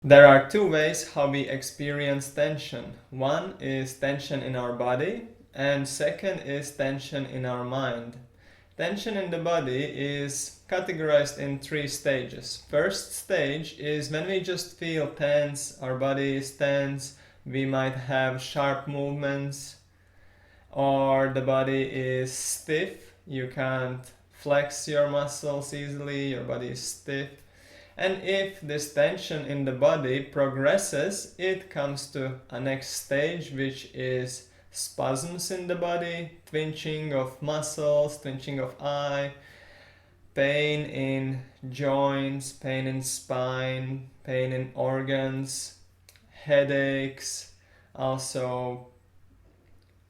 There are two ways how we experience tension. One is tension in our body, and second is tension in our mind. Tension in the body is categorized in three stages. First stage is when we just feel tense, our body is tense, we might have sharp movements, or the body is stiff, you can't flex your muscles easily, your body is stiff. And if this tension in the body progresses, it comes to a next stage, which is spasms in the body, twitching of muscles, twitching of eye, pain in joints, pain in spine, pain in organs, headaches, also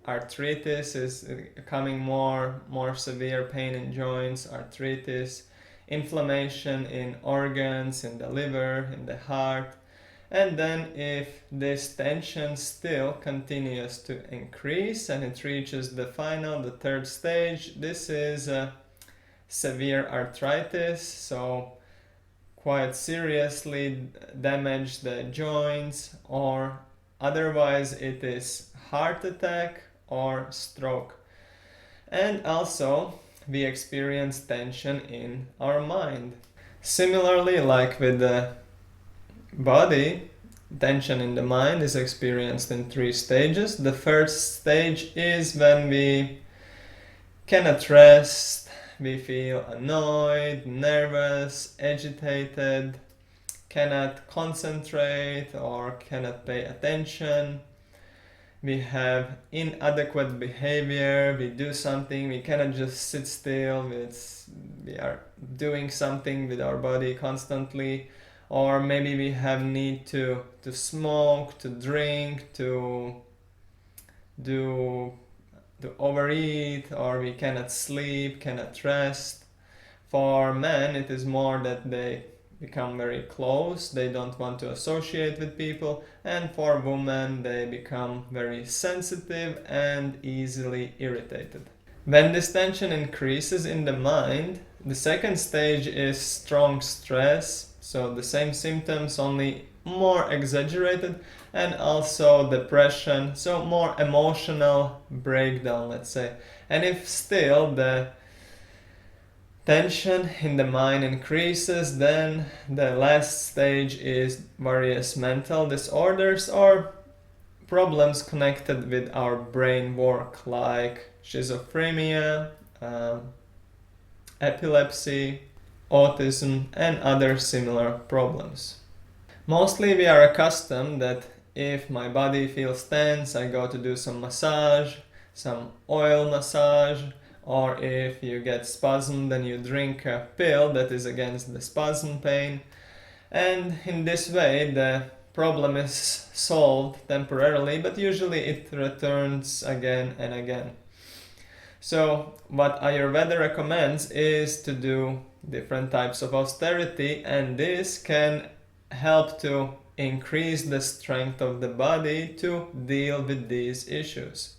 arthritis is becoming more severe, pain in joints, arthritis, inflammation in organs, in the liver, in the heart. And then if this tension still continues to increase and it reaches the third stage, this is severe arthritis, so quite seriously damage the joints, or otherwise it is heart attack or stroke. And also we experience tension in our mind. Similarly, like with the body, tension in the mind is experienced in three stages. The first stage is when we cannot rest, we feel annoyed, nervous, agitated, cannot concentrate or cannot pay attention. We have inadequate behavior, we do something, we cannot just sit still, we are doing something with our body constantly, or maybe we have need to smoke, to drink, to overeat, or we cannot sleep, cannot rest. For men, it is more that they become very close, they don't want to associate with people, and for women they become very sensitive and easily irritated. When this tension increases in the mind, the second stage is strong stress, so the same symptoms, only more exaggerated, and also depression, so more emotional breakdown, let's say. And if still the tension in the mind increases, then the last stage is various mental disorders or problems connected with our brain work, like schizophrenia, epilepsy, autism, and other similar problems. Mostly we are accustomed that if my body feels tense, I go to do some massage, some oil massage, or if you get spasm, then you drink a pill that is against the spasm pain. And in this way, the problem is solved temporarily, but usually it returns again and again. So what Ayurveda recommends is to do different types of austerity, and this can help to increase the strength of the body to deal with these issues.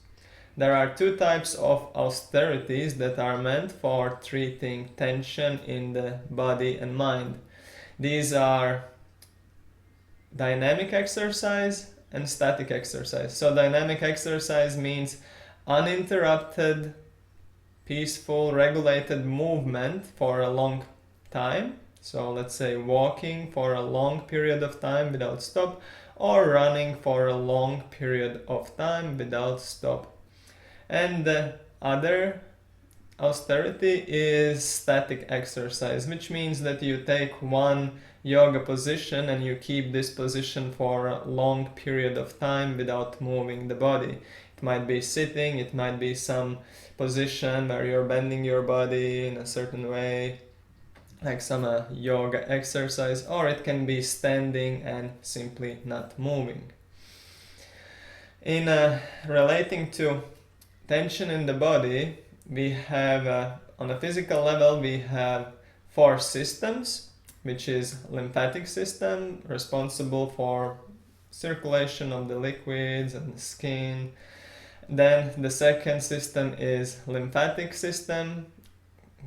There are two types of austerities that are meant for treating tension in the body and mind. These are dynamic exercise and static exercise. So dynamic exercise means uninterrupted, peaceful, regulated movement for a long time. So let's say walking for a long period of time without stop, or running for a long period of time without stop. And the other austerity is static exercise, which means that you take one yoga position and you keep this position for a long period of time without moving the body. It might be sitting, it might be some position where you're bending your body in a certain way, like some yoga exercise, or it can be standing and simply not moving. In relating to tension in the body, we have on a physical level we have 4 systems, which is lymphatic system, responsible for circulation of the liquids and the skin. Then the second system is lymphatic system,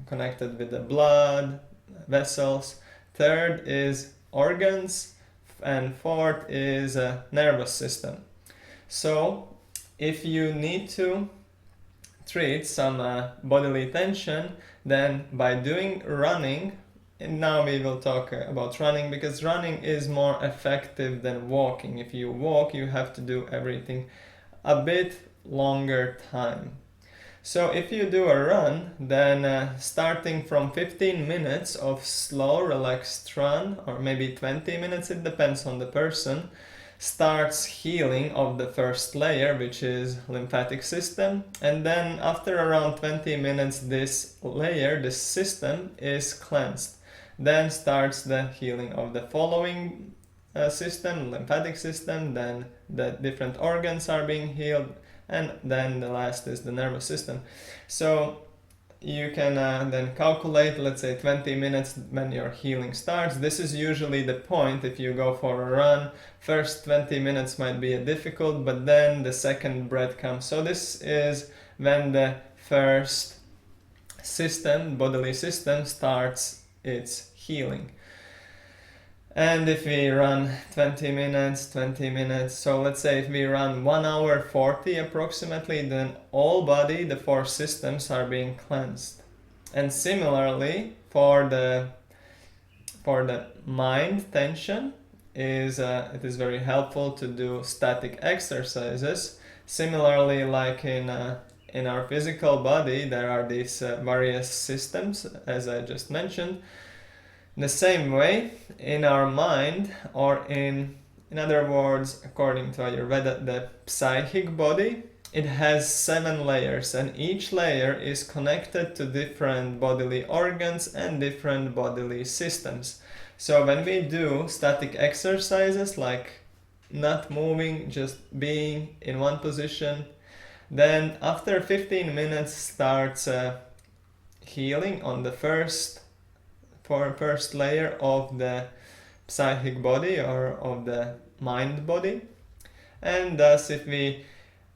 connected with the blood vessels. Third is organs, and fourth is nervous system. So if you need to treat some bodily tension, then by doing running, and now we will talk about running, because running is more effective than walking. If you walk, you have to do everything a bit longer time. So if you do a run, then starting from 15 minutes of slow, relaxed run, or maybe 20 minutes, it depends on the person, starts healing of the first layer, which is lymphatic system. And then after around 20 minutes, this layer, this system is cleansed. Then starts the healing of the following system, lymphatic system, then the different organs are being healed, and then the last is the nervous system. So you can then calculate, let's say 20 minutes when your healing starts. This is usually the point if you go for a run. First 20 minutes might be difficult, but then the second breath comes. So this is when the first system, bodily system, starts its healing. And if we run 20 minutes, so let's say if we run 1 hour 40 approximately, then all body, the 4 systems are being cleansed. And similarly, for the mind tension, it is very helpful to do static exercises. Similarly, like in our physical body, there are these various systems, as I just mentioned. The same way, in our mind, or in other words, according to Ayurveda, the psychic body, it has 7 layers, and each layer is connected to different bodily organs and different bodily systems. So when we do static exercises, like not moving, just being in one position, then after 15 minutes starts healing on the first layer of the psychic body or of the mind body. And thus, if we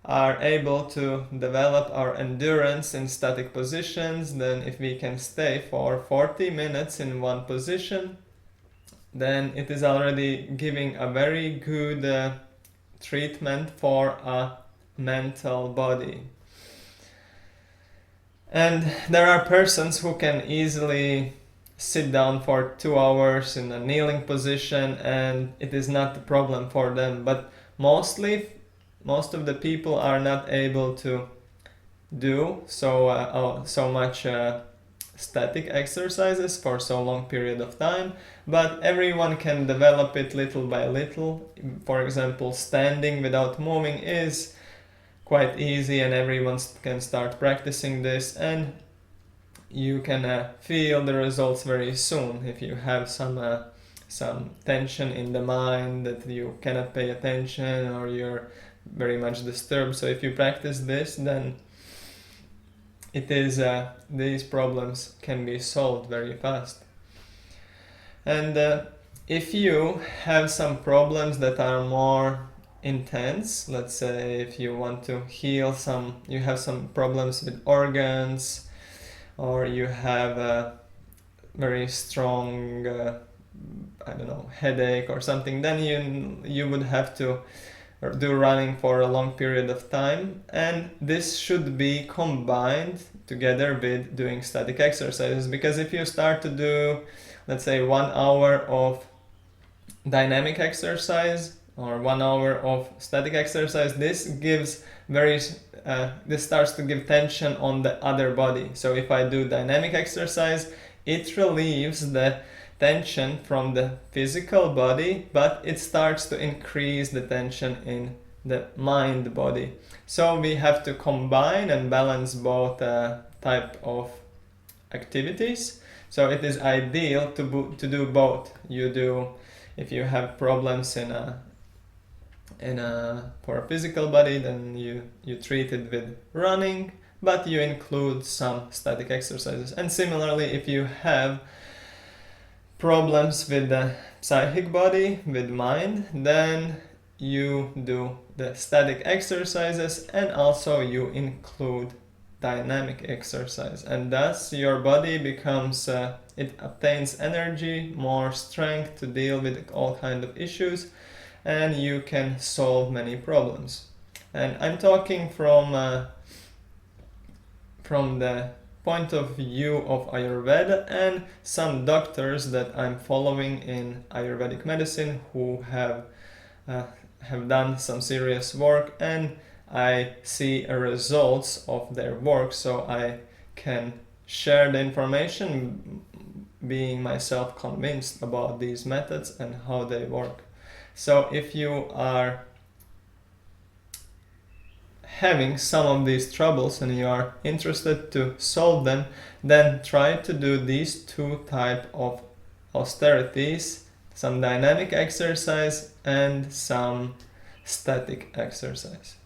are able to develop our endurance in static positions, then if we can stay for 40 minutes in one position, then it is already giving a very good treatment for a mental body. And there are persons who can easily sit down for 2 hours in a kneeling position, and it is not a problem for them. But most of the people are not able to do so much static exercises for so long period of time, but everyone can develop it little by little. For example, standing without moving is quite easy, and everyone can start practicing this, and you can feel the results very soon. If you have some tension in the mind that you cannot pay attention, or you're very much disturbed, so if you practice this, then it is these problems can be solved very fast. And if you have some problems that are more intense, let's say if you want to heal you have some problems with organs, or you have a very strong headache or something, then you would have to do running for a long period of time, and this should be combined together with doing static exercises. Because if you start to do, let's say, 1 hour of dynamic exercise or 1 hour of static exercise, this starts to give tension on the other body. So if I do dynamic exercise, it relieves the tension from the physical body, but it starts to increase the tension in the mind body. So we have to combine and balance both type of activities. So it is ideal to do both. If you have problems for a physical body, then you treat it with running, but you include some static exercises. And similarly, if you have problems with the psychic body, with mind, then you do the static exercises, and also you include dynamic exercise, and thus your body becomes it obtains energy, more strength to deal with all kind of issues, and you can solve many problems. And I'm talking from the point of view of Ayurveda and some doctors that I'm following in Ayurvedic medicine who have done some serious work, and I see results of their work, so I can share the information, being myself convinced about these methods and how they work. So if you are having some of these troubles and you are interested to solve them, then try to do these two types of austerities, some dynamic exercise and some static exercise.